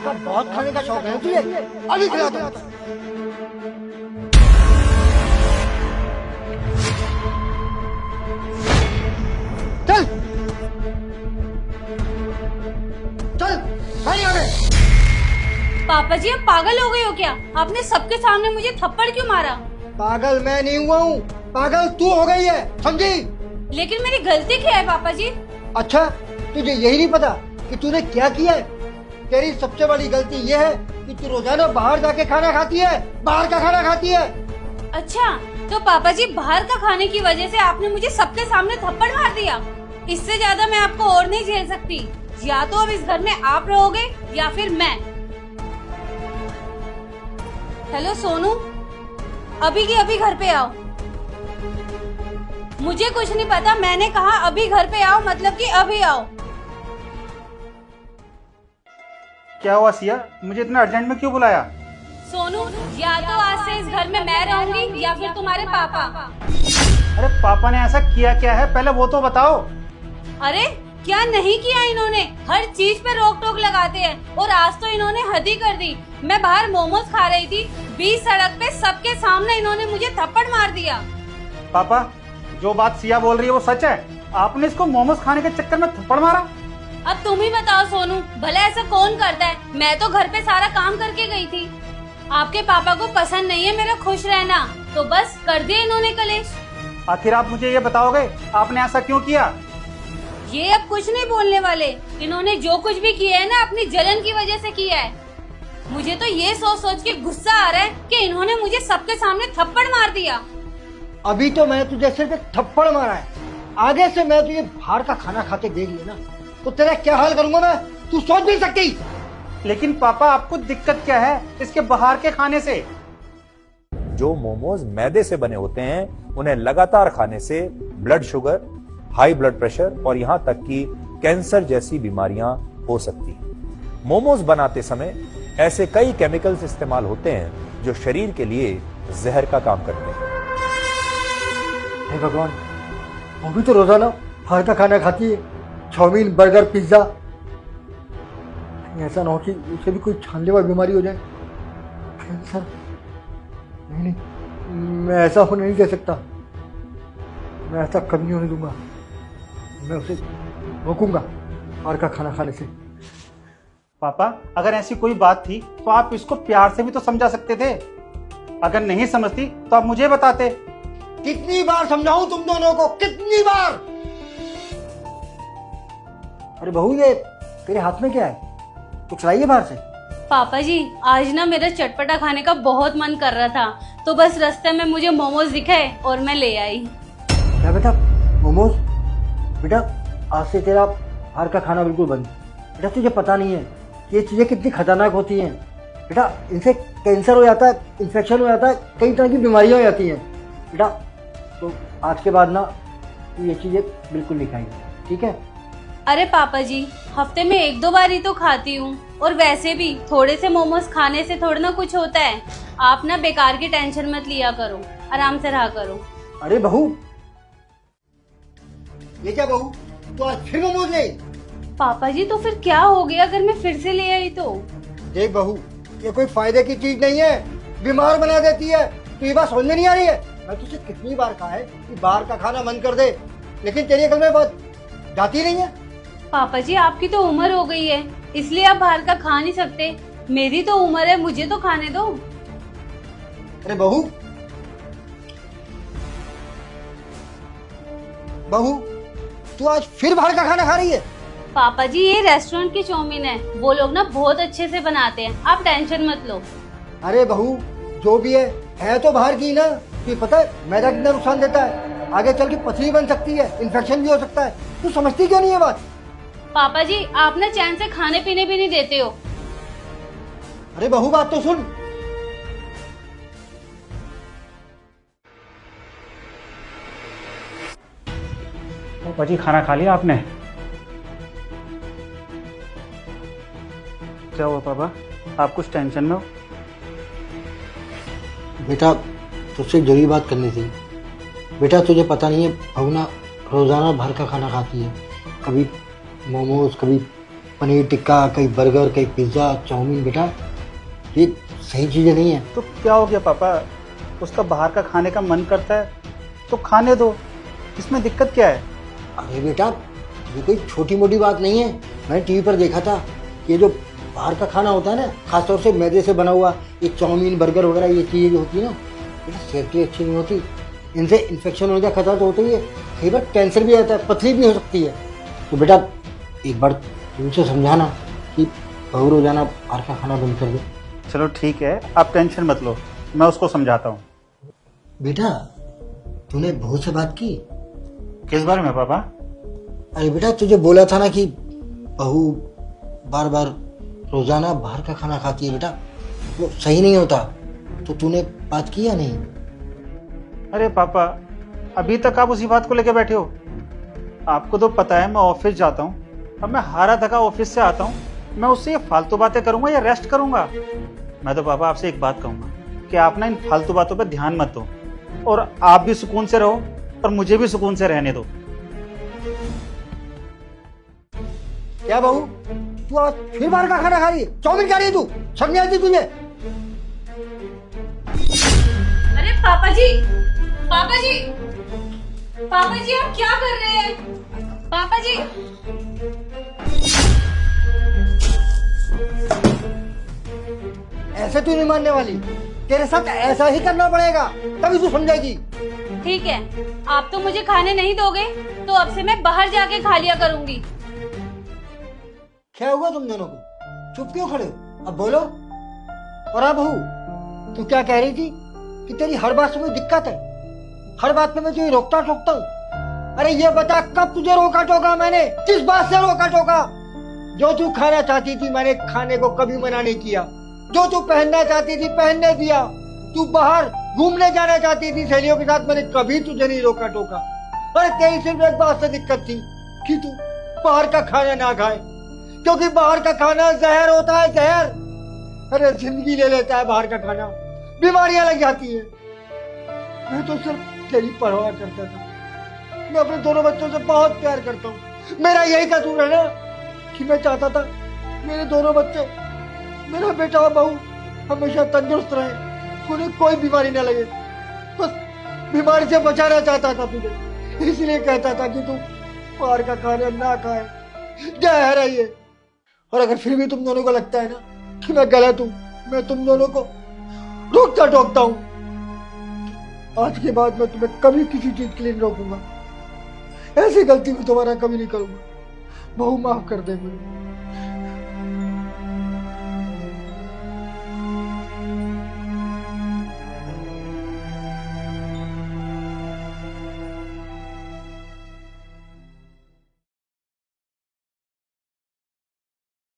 का बहुत खाने का शौक है तुझे, अभी खिला दूंगा। चल चल भाई आगे। पापा जी आप पागल हो गए हो क्या? आपने सबके सामने मुझे थप्पड़ क्यों मारा? पागल मैं नहीं हुआ हूँ, पागल तू हो गई है, समझी? लेकिन मेरी गलती क्या है पापा जी? अच्छा तुझे यही नहीं पता कि तूने क्या किया है? तेरी सबसे बड़ी गलती ये है कि तू रोजाना बाहर जाके खाना खाती है, बाहर का खाना खाती है। अच्छा तो पापा जी बाहर का खाने की वजह से आपने मुझे सबके सामने थप्पड़ मार दिया। इससे ज्यादा मैं आपको और नहीं झेल सकती। या तो अब इस घर में आप रहोगे या फिर मैं। हेलो सोनू, अभी की अभी घर पे आओ। मुझे कुछ नहीं पता, मैंने कहा अभी घर पे आओ, मतलब कि अभी आओ। क्या हुआ सिया, मुझे इतना अर्जेंट में क्यों बुलाया? सोनू या तो आज से इस घर में मैं रहूंगी या फिर तुम्हारे पापा। अरे पापा ने ऐसा किया क्या है, पहले वो तो बताओ। अरे क्या नहीं किया इन्होंने, हर चीज पे रोक टोक लगाते हैं। और आज तो इन्होंने हद ही कर दी। मैं बाहर मोमोज खा रही थी, बीच सड़क पे सबके सामने इन्होंने मुझे थप्पड़ मार दिया। पापा जो बात सिया बोल रही है वो सच है? आपने इसको मोमोज खाने के चक्कर में थप्पड़ मारा? अब तुम ही बताओ सोनू, भला ऐसा कौन करता है? मैं तो घर पे सारा काम करके गई थी। आपके पापा को पसंद नहीं है मेरा खुश रहना, तो बस कर दिया इन्होंने कलेश। आखिर आप मुझे ये बताओगे आपने ऐसा क्यों किया? ये अब कुछ नहीं बोलने वाले। इन्होंने जो कुछ भी किया है ना अपनी जलन की वजह से किया है। मुझे तो ये सोच सोच के गुस्सा आ रहा है कि इन्होंने मुझे सबके सामने थप्पड़ मार दिया। अभी तो मैं तुझे सिर्फ एक थप्पड़ मारा है, आगे से मैं तुझे बाहर का खाना खाते देख लिया ना तो तेरा क्या हाल करूंगा मैं, तू सोच नहीं सकती। लेकिन पापा आपको दिक्कत क्या है इसके बाहर के खाने से? जो मोमोज मैदे से बने होते हैं उन्हें लगातार खाने से blood sugar, high blood pressure और यहां तक कि कैंसर जैसी बीमारियां हो सकती हैं। मोमोज बनाते समय ऐसे कई केमिकल्स इस्तेमाल होते हैं जो शरीर के लिए जहर का काम करते हैं। हे भगवान, वो भी तो रोजाना बाहर का खाना खाती है, चाउमीन, बर्गर, पिज्जा। ऐसा ना हो कि उसे भी कोई जानलेवा बीमारी हो जाए, कैंसर। नहीं, मैं ऐसा होने नहीं दे सकता, मैं ऐसा कभी नहीं होने दूंगा। मैं उसे रोकूंगा बाहर का खाना खाने से। पापा अगर ऐसी कोई बात थी तो आप इसको प्यार से भी तो समझा सकते थे। अगर नहीं समझती तो आप मुझे बताते। कितनी बार समझाऊं तुम दोनों को, कितनी बार? अरे बहू ये तेरे हाथ में क्या है, तो चलाइए बाहर से। पापा जी आज ना मेरा चटपटा खाने का बहुत मन कर रहा था, तो बस रास्ते में मुझे मोमोज दिखे और मैं ले आई। क्या बेटा, मोमोज? बेटा आज से तेरा बाहर का खाना बिल्कुल बंद। बेटा तुझे पता नहीं है ये चीज़ें कितनी खतरनाक होती हैं। बेटा इनसे कैंसर हो जाता है, इन्फेक्शन हो जाता है, कई तरह की बीमारियां हो जाती हैं। बेटा तो आज के बाद ना तू ये चीज़ें बिल्कुल नहीं खाएगी, ठीक है? अरे पापा जी हफ्ते में 1-2 बार ही तो खाती हूँ, और वैसे भी थोड़े से मोमोज खाने से थोड़ा ना कुछ होता है। आप ना बेकार की टेंशन मत लिया करो, आराम से रहा करो। अरे बहू, ये क्या बहू, तो आज फिर मोमोज ले? पापा जी तो फिर क्या हो गया अगर मैं फिर से ले आई तो? देख बहू, ये कोई फायदे की चीज नहीं है, बीमार बना देती है। तो ये बात समझ में नहीं आ रही है? मैं तुझे कितनी बार कहा है कि बाहर का खाना बंद कर दे, लेकिन तेरी अकल में बात जाती नहीं है। पापा जी आपकी तो उम्र हो गई है, इसलिए आप बाहर का खा नहीं सकते। मेरी तो उम्र है, मुझे तो खाने दो। अरे बहू, बहू तू आज फिर बाहर का खाना खा रही है? पापा जी ये रेस्टोरेंट की चाउमीन है, वो लोग ना बहुत अच्छे से बनाते हैं, आप टेंशन मत लो। अरे बहू जो भी है तो बाहर की ना। तुझे पता है मैदा कितना नुकसान देता है, आगे चल के पथरी बन सकती है, इन्फेक्शन भी हो सकता है। तू समझती क्यों नहीं है बात? पापा जी आप ना चैन से खाने पीने भी नहीं देते हो। अरे बहू बात तो सुन। पापा जी खाना खा लिया आपने? क्या हुआ पापा, आप कुछ टेंशन में हो? बेटा तुझसे एक जरूरी बात करनी थी। बेटा तुझे पता नहीं है, भवना रोजाना बाहर का खाना खाती है, कभी मोमोज, कभी पनीर टिक्का, कहीं बर्गर, कहीं पिज्ज़ा, चाउमीन। बेटा ये सही चीज़ें नहीं है। तो क्या हो गया पापा, उसका बाहर का खाने का मन करता है तो खाने दो, इसमें दिक्कत क्या है? अरे बेटा ये कोई छोटी मोटी बात नहीं है। मैंने टीवी पर देखा था कि ये जो बाहर का खाना होता है ना, खासतौर से मैदे से बना हुआ, ये चाउमीन बर्गर वगैरह ये चीज़ें जो होती है ना, बेटा सेहत के लिए अच्छी नहीं होती। इनसे इन्फेक्शन होने का खतरा तो होता ही है, कई बार कैंसर भी आता है, पथरी भी हो सकती है। तो बेटा एक बार तुमसे समझाना कि बहू रोजाना बाहर का खाना बंद कर दे। चलो ठीक है, आप टेंशन मत लो, मैं उसको समझाता हूँ। बेटा तूने बहू से बात की? किस बारे में पापा? अरे बेटा तुझे बोला था ना कि बहू बार बार रोजाना बाहर का खाना खाती है बेटा, वो सही नहीं होता। तो तूने बात की या नहीं? अरे पापा, अभी तक आप उसी बात को लेकर बैठे हो। आपको तो पता है मैं ऑफिस जाता हूँ, अब मैं हारा थका ऑफिस से आता हूँ, मैं उससे ये फालतू बातें करूंगा या रेस्ट करूंगा? मैं तो पापा आपसे एक बात कहूंगा कि आप ना इन फालतू बातों पर ध्यान मत दो, और आप भी सुकून से रहो और मुझे भी सुकून से रहने दो। क्या बहू तू आज फिर बाहर का खाना खा रही है? चाउमीन खा रही है तू? समझ नहीं आती तुझे? अरे पापा जी, पापा जी, पापा जी आप क्या कर रहे हैं? पापा जी, ऐसे तू नहीं मानने वाली, तेरे साथ ऐसा ही करना पड़ेगा तभी तू समझेगी। ठीक है, आप तो मुझे खाने नहीं दोगे तो अब से मैं बाहर जाके खा लिया करूंगी। क्या हुआ तुम दोनों को? चुप क्यों खड़े हो? अब बोलो। और अब बहू तू क्या कह रही थी कि तेरी हर बात से मुझे दिक्कत है, हर बात पे मैं तुझे रोकता टोकता हूँ। अरे ये बता कब तुझे रोका टोका मैंने? किस बात से रोका टोका? जो तू खाना चाहती थी मैंने खाने को कभी मना नहीं किया, जो तू पहनना चाहती थी पहनने दिया, तू बाहर घूमने जाना चाहती थी सहेलियों के साथ, मैंने कभी तुझे नहीं रोका टोका। अरे तेरी सिर्फ एक बात से दिक्कत थी कि तू बाहर का खाना ना खाए, क्योंकि बाहर का खाना जहर होता है, जहर। अरे जिंदगी ले लेता है बाहर का खाना, बीमारियां लग जाती है। मैं तो सिर्फ तेरी परवाह करता था, मैं अपने दोनों बच्चों से बहुत प्यार करता हूँ। मेरा यही कसूर है ना कि मैं चाहता था मेरे दोनों बच्चे, मेरा बेटा और बहू हमेशा तंदुरुस्त रहे, उन्हें कोई बीमारी ना लगे। बस बीमारी से बचाना चाहता था तुझे, इसलिए कहता था कि तू बाहर का खाना ना खाए, जहर है ये। और अगर फिर भी तुम दोनों को लगता है ना कि मैं गलत हूँ, मैं तुम दोनों को रोकता टोकता हूँ, आज के बाद मैं तुम्हें कभी किसी चीज के लिए नहीं रोकूंगा। ऐसी गलती मैं दोबारा कभी नहीं करूंगा। बहू माफ कर दे मुझे।